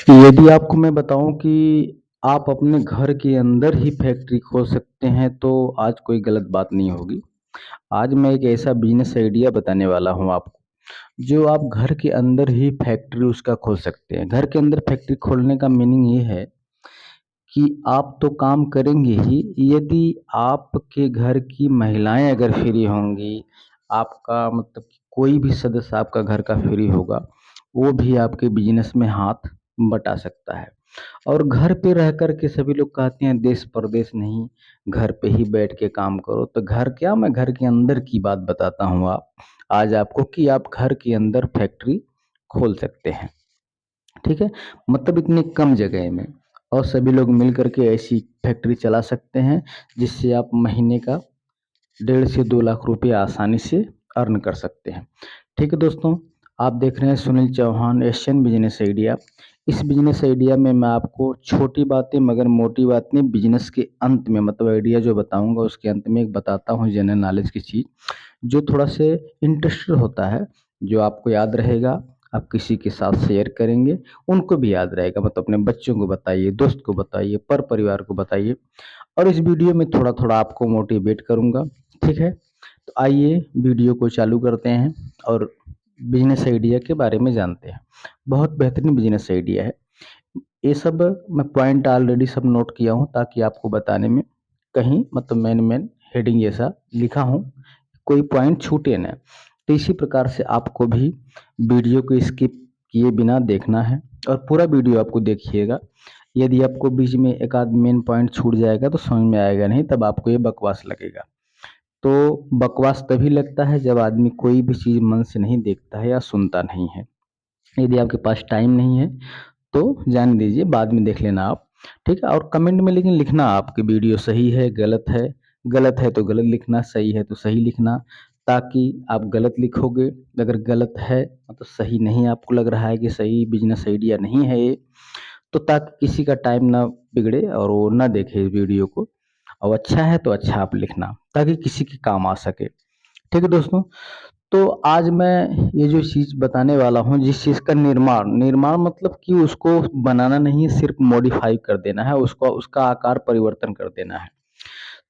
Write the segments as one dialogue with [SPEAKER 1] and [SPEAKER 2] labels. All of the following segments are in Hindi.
[SPEAKER 1] यदि आपको मैं बताऊँ कि आप अपने घर के अंदर ही फैक्ट्री खोल सकते हैं, तो आज कोई गलत बात नहीं होगी। आज मैं एक ऐसा बिज़नेस आइडिया बताने वाला हूँ आपको, जो आप घर के अंदर ही फैक्ट्री उसका खोल सकते हैं। घर के अंदर फैक्ट्री खोलने का मीनिंग ये है कि आप तो काम करेंगे ही, यदि आपके घर की महिलाएँ अगर फ्री होंगी, आपका मतलब कि कोई भी सदस्य आपका घर का फ्री होगा, वो भी आपके बिज़नेस में हाथ बटा सकता है। और घर पे रह कर के सभी लोग कहते हैं देश परदेश नहीं, घर पे ही बैठ के काम करो। तो घर क्या, मैं घर के अंदर की बात बताता हूँ आज आपको कि आप घर के अंदर फैक्ट्री खोल सकते हैं। ठीक है? मतलब इतनी कम जगह में और सभी लोग मिल कर के ऐसी फैक्ट्री चला सकते हैं, जिससे आप महीने का 1.5 से 2 लाख रुपए आसानी से अर्न कर सकते हैं। ठीक है दोस्तों, आप देख रहे हैं Sunil Chauhan Asian business idea. इस बिज़नेस आइडिया में मैं आपको छोटी बातें मगर मोटी बातें बिज़नेस के अंत में मतलब आइडिया जो बताऊँगा उसके अंत में एक बताता हूँ जनरल नॉलेज की चीज़, जो थोड़ा से इंटरेस्टेड होता है, जो आपको याद रहेगा, आप किसी के साथ शेयर करेंगे, उनको भी याद रहेगा। मतलब अपने बच्चों को बताइए, दोस्त को बताइए, पर परिवार को बताइए और इस वीडियो में थोड़ा-थोड़ा आपको मोटिवेट करूँगा, ठीक है? तो आइए वीडियो को चालू करते हैं और बिज़नेस आइडिया के बारे में जानते हैं। बहुत बेहतरीन बिज़नेस आइडिया है। ये सब मैं पॉइंट ऑलरेडी सब नोट किया हूँ ताकि आपको बताने में कहीं मतलब मेन हेडिंग जैसा लिखा हूँ, कोई पॉइंट छूटे ना। तो इसी प्रकार से आपको भी वीडियो को स्किप किए बिना देखना है और पूरा वीडियो आपको देखिएगा। यदि आपको बीच में एक आध मेन पॉइंट छूट जाएगा तो समझ में आएगा नहीं, तब आपको ये बकवास लगेगा। तो बकवास तभी लगता है जब आदमी कोई भी चीज़ मन से नहीं देखता है या सुनता नहीं है। यदि आपके पास टाइम नहीं है तो जाने दीजिए, बाद में देख लेना आप, ठीक है? और कमेंट में लेकिन लिखना आप कि वीडियो सही है, गलत है तो गलत लिखना, सही है तो सही लिखना, ताकि आप गलत लिखोगे, अगर गलत है मतलब सही नहीं आपको लग रहा है कि सही बिज़नेस आइडिया नहीं है ये, तो ताकि किसी का टाइम ना बिगड़े और वो ना देखे इस वीडियो को और अच्छा है तो अच्छा आप लिखना, ताकि किसी के काम आ सके। ठीक है दोस्तों? तो आज मैं ये जो चीज़ बताने वाला हूँ, जिस चीज़ का निर्माण निर्माण मतलब कि उसको बनाना नहीं है, सिर्फ़ मॉडिफ़ाई कर देना है, उसको उसका आकार परिवर्तन कर देना है।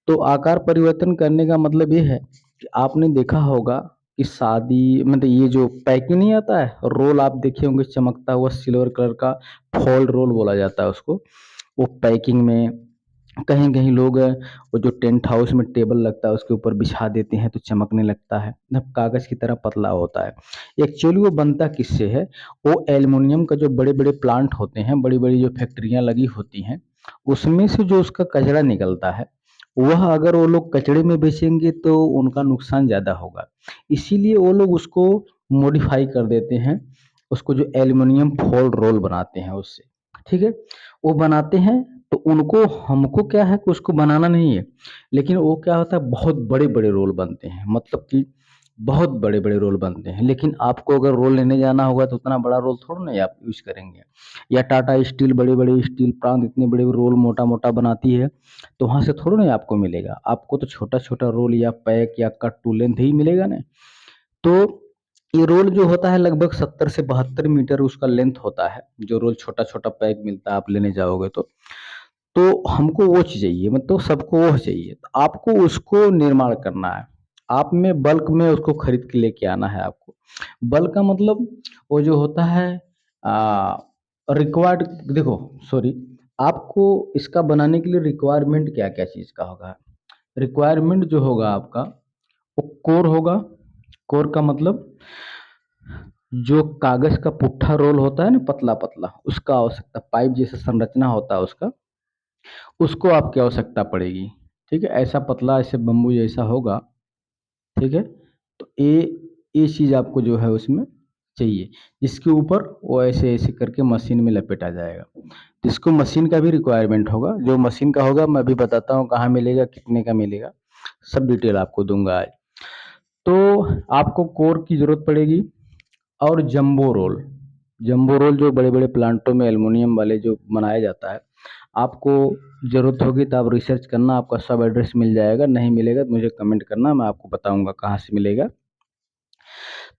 [SPEAKER 1] तो आकार परिवर्तन करने का मतलब ये है कि आपने देखा होगा कि शादी मतलब ये जो पैकिंग नहीं आता है, रोल आप देखे होंगे चमकता हुआ सिल्वर कलर का, फॉल रोल बोला जाता है उसको। वो पैकिंग में कहीं-कहीं लोग वो जो टेंट हाउस में टेबल लगता है उसके ऊपर बिछा देते हैं तो चमकने लगता है, ना कागज़ की तरह पतला होता है। एक्चुअली वो बनता किससे है, वो एल्युमिनियम का जो बड़े-बड़े प्लांट होते हैं, बड़ी-बड़ी जो फैक्ट्रियाँ लगी होती हैं, उसमें से जो उसका कचरा निकलता है, वह अगर वो लोग कचड़े में बेचेंगे तो उनका नुकसान ज़्यादा होगा। इसीलिए वो लोग उसको मॉडिफ़ाई कर देते हैं, उसको जो एल्युमिनियम फोil रोल बनाते हैं उससे, ठीक है? वो बनाते हैं तो उनको हमको क्या है कि उसको बनाना नहीं है, लेकिन वो क्या होता है बहुत बड़े-बड़े रोल बनते हैं, मतलब कि बहुत बड़े-बड़े रोल बनते हैं। लेकिन आपको अगर रोल लेने जाना होगा तो उतना बड़ा रोल थोड़ी ना आप यूज़ करेंगे। या टाटा स्टील बड़े-बड़े स्टील प्लांट इतने बड़े रोल मोटा-मोटा बनाती है, तो वहाँ से थोड़ी ना आपको मिलेगा। आपको तो छोटा-छोटा रोल या पैक या कट टू लेंथ ही मिलेगा ना। तो ये रोल जो होता है लगभग 70 से 72 मीटर उसका लेंथ होता है, जो रोल छोटा-छोटा पैक मिलता है आप लेने जाओगे तो। तो हमको वो चाहिए मतलब सबको वो चाहिए। तो आपको उसको निर्माण करना है। आप में बल्क में उसको खरीद के लेके आना है आपको। बल्क का मतलब वो जो होता है अ, रिक्वायर्ड देखो सॉरी आपको इसका बनाने के लिए रिक्वायरमेंट क्या-क्या चीज़ का होगा? रिक्वायरमेंट जो होगा आपका, वो कोर होगा। कोर का मतलब जो कागज़ का पुट्ठा रोल होता है ना पतला-पतला, उसका आवश्यकता पाइप जैसा संरचना होता है उसका, उसको आपकी आवश्यकता पड़ेगी, ठीक है? ऐसा पतला ऐसे बम्बू जैसा होगा, ठीक है? तो ये चीज़ आपको जो है उसमें चाहिए, जिसके ऊपर वो ऐसे-ऐसे करके मशीन में लपेटा जाएगा। तो इसको मशीन का भी रिक्वायरमेंट होगा, जो मशीन का होगा मैं अभी बताता हूँ कहाँ मिलेगा, कितने का मिलेगा, सब डिटेल आपको दूँगा आज। तो आपको कोर की ज़रूरत पड़ेगी और जंबो रोल। जंबो रोल जो बड़े-बड़े प्लांटों में एल्युमिनियम वाले जो बनाया जाता है, आपको ज़रूरत होगी तो आप रिसर्च करना, आपका सब एड्रेस मिल जाएगा, नहीं मिलेगा तो मुझे कमेंट करना, मैं आपको बताऊँगा कहाँ से मिलेगा।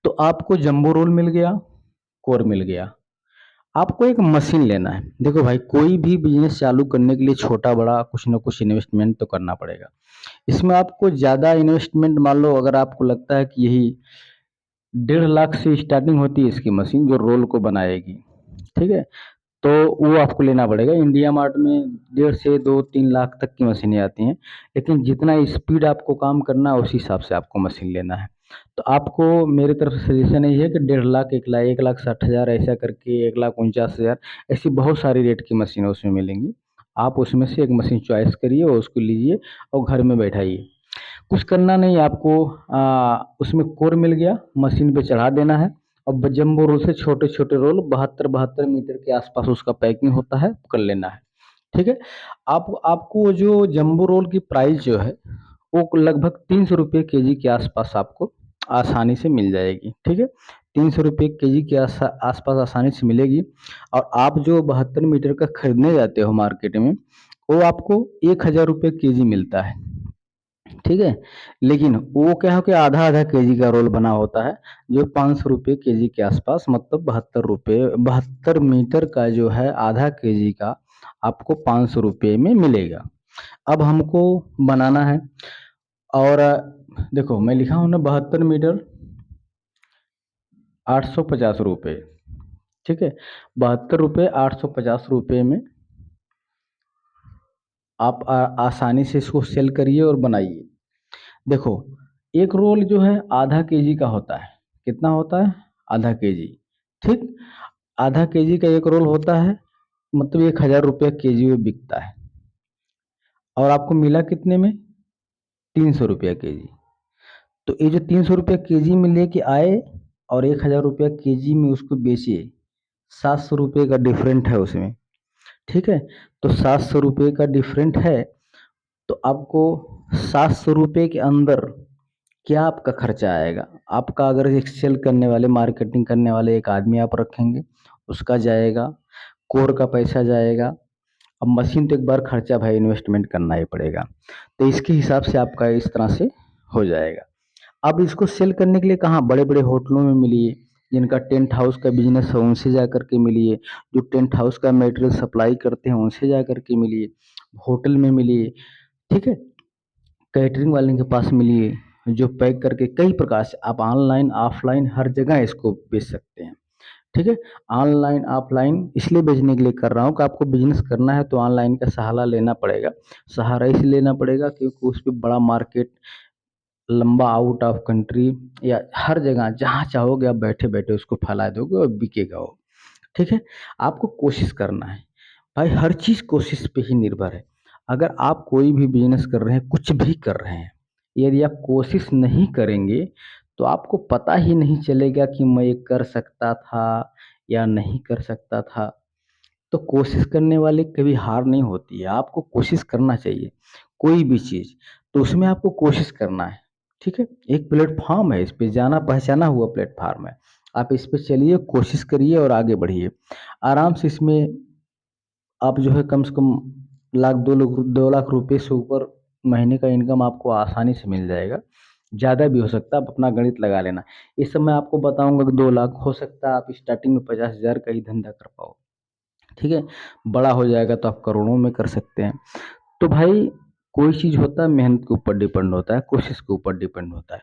[SPEAKER 1] तो आपको जंबो रोल मिल गया, कोर मिल गया। आपको एक मशीन लेना है। देखो भाई, कोई भी बिज़नेस चालू करने के लिए छोटा-बड़ा कुछ न कुछ इन्वेस्टमेंट तो करना पड़ेगा। इसमें आपको ज़्यादा इन्वेस्टमेंट, मान लो अगर आपको लगता है कि यही 1.5 लाख से स्टार्टिंग होती है इसकी मशीन जो रोल को बनाएगी, ठीक है? तो वो आपको लेना पड़ेगा। इंडिया मार्ट में 1.5 से 2-3 लाख तक की मशीनें आती हैं, लेकिन जितना स्पीड आपको काम करना है उसी हिसाब से आपको मशीन लेना है। तो आपको मेरी तरफ से सजेशन यही है कि 1.5 लाख, 1,60,000 ऐसा करके 1,49,000 ऐसी बहुत सारी रेट की मशीनें उसमें मिलेंगी। आप उसमें से एक मशीन चॉइस करिए और उसको लीजिए और घर में बैठाइए। कुछ करना नहीं आपको, उसमें कोर मिल गया, मशीन पे चढ़ा देना है और जंबो रोल से छोटे-छोटे रोल 72-72 मीटर के आसपास उसका पैकिंग होता है, कर लेना है। ठीक है? आपको वो जो जंबो रोल की प्राइस जो है, वो लगभग ₹300 केजी के आसपास आपको आसानी से मिल जाएगी। ठीक है? ₹300 केजी के आसपास आसानी से मिलेगी और आप जो 72 मीटर का खरीदने जाते हो मार्केट में, वो आपको ₹1000 केजी मिलता है। ठीक है? लेकिन वो क्या है कि आधा-आधा केजी का रोल बना होता है, जो ₹500 केजी के आसपास, मतलब ₹72, 72 मीटर का जो है आधा केजी का आपको ₹500 में मिलेगा। अब हमको बनाना है और देखो मैं लिखा हूँ ना 72 मीटर ₹850, ठीक है? ₹72 ₹850 में आप आसानी से इसको सेल करिए और बनाइए। देखो, एक रोल जो है आधा केजी का होता है। कितना होता है? आधा केजी, ठीक? आधा केजी का एक रोल होता है, मतलब ₹1000 केजी में बिकता है और आपको मिला कितने में? ₹300 केजी। तो ये जो ₹300 केजी में लेके आए और ₹1000 केजी में उसको बेचे, ₹700 का डिफरेंट है उसमें, ठीक है? तो ₹700 का डिफरेंट है, तो आपको ₹700 के अंदर क्या आपका खर्चा आएगा? आपका अगर एक सेल करने वाले, मार्केटिंग करने वाले एक आदमी आप रखेंगे, उसका जाएगा, कोर का पैसा जाएगा। अब मशीन तो एक बार खर्चा भाई इन्वेस्टमेंट करना ही पड़ेगा। तो इसके हिसाब से आपका इस तरह से हो जाएगा। अब इसको सेल करने के लिए कहाँ, बड़े-बड़े होटलों में मिलिए, जिनका टेंट हाउस का बिज़नेस है उनसे जा कर के मिलिए, जो टेंट हाउस का मटेरियल सप्लाई करते हैं उनसे जा कर के मिलिए, होटल में मिलिए, ठीक है? कैटरिंग वाले के पास मिलिए, जो पैक करके कई प्रकार से आप ऑनलाइन, ऑफ़लाइन हर जगह इसको बेच सकते हैं, ठीक है? ऑनलाइन, ऑफ़लाइन इसलिए बेचने के लिए कर रहा हूँ कि आपको बिज़नेस करना है तो ऑनलाइन का सहारा लेना पड़ेगा। सहारा इसलिए लेना पड़ेगा क्योंकि उस पे बड़ा मार्केट, लंबा आउट ऑफ कंट्री या हर जगह जहाँ चाहोगे आप बैठे-बैठे उसको फैला दोगे और बिकेगा वो, ठीक है? आपको कोशिश करना है। भाई हर चीज़ कोशिश पे ही निर्भर है। अगर आप कोई भी बिज़नेस कर रहे हैं, कुछ भी कर रहे हैं, यदि आप कोशिश नहीं करेंगे, तो आपको पता ही नहीं चलेगा कि मैं ये कर सकता था या नहीं कर सकता था। तो कोशिश करने वाले कभी हार नहीं होती है, आपको कोशिश करना चाहिए, कोई भी चीज़, तो उसमें आपको कोशिश करना है, ठीक है? एक प्लेटफ़ॉर्म है, इस पे जाना-पहचाना हुआ प्लेटफ़ॉर्म है। आप इस पे चलिए, कोशिश करिए और आगे बढ़िए। आराम से इसमें आप जो है कम से कम लाख 2 लाख रुपए से ऊपर महीने का इनकम आपको आसानी से मिल जाएगा। ज़्यादा भी हो सकता है, आप अपना गणित लगा लेना। इस समय आपको बताऊँगा कि 2 लाख हो सकता है, आप स्टार्टिंग में 50,000 का ही धंधा कर पाओ, ठीक है? बड़ा हो जाएगा तो आप करोड़ों में कर सकते हैं। तो भाई कोई चीज़ होता है मेहनत के ऊपर डिपेंड होता है, कोशिश के ऊपर डिपेंड होता है।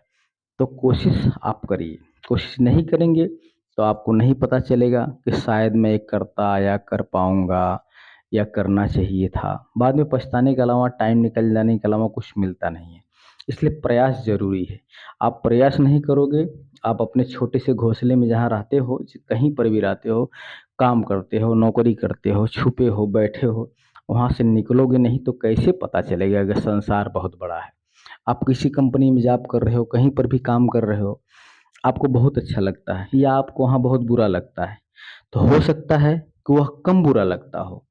[SPEAKER 1] तो कोशिश आप करिए, कोशिश नहीं करेंगे तो आपको नहीं पता चलेगा कि शायद मैं ये करता या कर पाऊँगा या करना चाहिए था। बाद में पछताने के अलावा, टाइम निकल जाने के अलावा कुछ मिलता नहीं है। इसलिए प्रयास ज़रूरी है। आप प्रयास नहीं करोगे, आप अपने छोटे से घोंसले में जहाँ रहते हो, कहीं पर भी रहते हो, काम करते हो, नौकरी करते हो, छुपे हो, बैठे हो, वहाँ से निकलोगे नहीं तो कैसे पता चलेगा कि संसार बहुत बड़ा है। आप किसी कंपनी में जॉब कर रहे हो, कहीं पर भी काम कर रहे हो, आपको बहुत अच्छा लगता है या आपको वहाँ बहुत बुरा लगता है, तो हो सकता है कि वह कम बुरा लगता हो।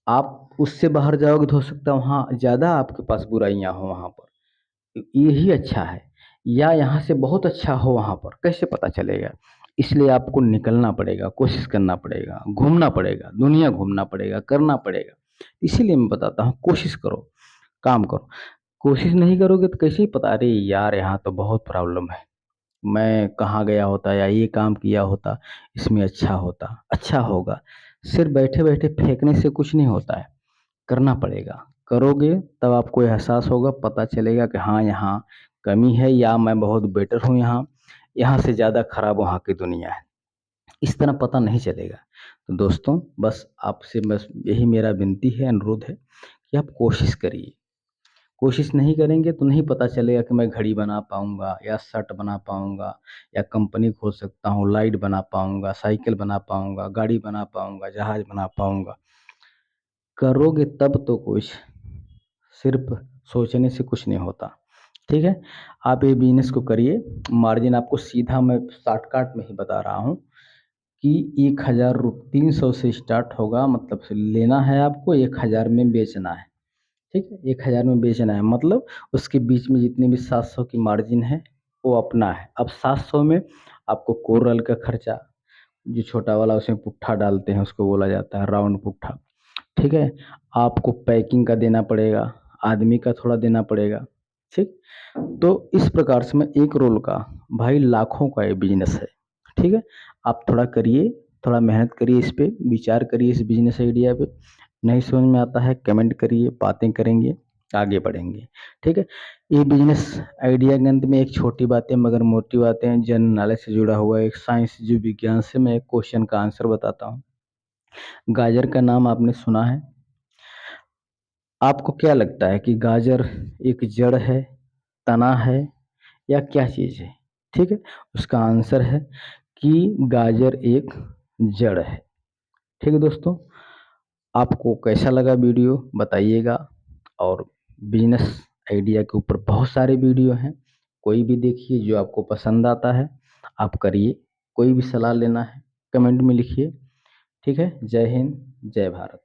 [SPEAKER 1] आप उससे बाहर जाओगे तो हो सकता है वहाँ ज़्यादा आपके पास बुराइयाँ हो वहाँ पर। यही अच्छा है या यहाँ से बहुत अच्छा हो वहाँ पर, कैसे पता चलेगा? इसलिए आपको निकलना पड़ेगा, कोशिश करना पड़ेगा, घूमना पड़ेगा, दुनिया घूमना पड़ेगा, करना पड़ेगा। इसीलिए मैं बताता हूँ कोशिश करो, काम करो। कोशिश नहीं करोगे तो कैसे ही पता, अरे यार यहाँ तो बहुत प्रॉब्लम है, मैं कहाँ गया होता या ये काम किया होता, इसमें अच्छा होता, अच्छा होगा। सिर्फ बैठे बैठे फेंकने से कुछ नहीं होता है, करना पड़ेगा। करोगे तब आपको एहसास होगा, पता चलेगा कि हाँ यहाँ कमी है या मैं बहुत बेटर हूँ, यहाँ यहाँ से ज़्यादा खराब वहाँ की दुनिया है। इस तरह पता नहीं चलेगा। तो दोस्तों, बस आपसे बस यही मेरा विनती है, अनुरोध है कि आप कोशिश करिए। कोशिश नहीं करेंगे तो नहीं पता चलेगा कि मैं घड़ी बना पाऊँगा या शर्ट बना पाऊँगा या कंपनी खोल सकता हूँ, लाइट बना पाऊँगा, साइकिल बना पाऊँगा, गाड़ी बना पाऊँगा, जहाज बना पाऊँगा। करोगे तब तो कुछ, सिर्फ सोचने से कुछ नहीं होता। ठीक है? आप ये बिज़नेस को करिए, मार्जिन आपको सीधा मैं शॉर्टकट में ही बता रहा हूँ कि 1000 रु 300 से स्टार्ट होगा, मतलब से लेना है आपको, 1000 में बेचना है। ठीक है? 1000 में बेचना है, मतलब उसके बीच में जितनी भी 700 की मार्जिन है, वो अपना है। अब 700 में आपको कोरल का खर्चा, जो छोटा वाला उसमें पुट्ठा डालते हैं उसको बोला जाता है राउंड पुट्ठा। ठीक है? आपको पैकिंग का देना पड़ेगा, आदमी का थोड़ा देना पड़ेगा। ठीक? तो इस प्रकार से मैं एक रोल का, भाई लाखों का ये बिज़नेस है। ठीक है? आप थोड़ा करिए, थोड़ा मेहनत करिए, इस पे विचार करिए, इस बिज़नेस आइडिया पे। नहीं समझ में आता है कमेंट करिए, बातें करेंगे, आगे बढ़ेंगे। ठीक है? ये बिज़नेस आइडिया के अंत में एक छोटी बातें मगर मोटी बातें, जनरल नॉलेज से जुड़ा हुआ एक साइंस जीव विज्ञान से मैं एक क्वेश्चन का आंसर बताता हूँ। गाजर का नाम आपने सुना है? आपको क्या लगता है कि गाजर एक जड़ है, तना है या क्या चीज़ है? ठीक है? उसका आंसर है कि गाजर एक जड़ है। ठीक है दोस्तों? आपको कैसा लगा वीडियो बताइएगा, और बिज़नेस आइडिया के ऊपर बहुत सारे वीडियो हैं, कोई भी देखिए जो आपको पसंद आता है, आप करिए। कोई भी सलाह लेना है, कमेंट में लिखिए। ठीक है? जय हिंद, जय भारत।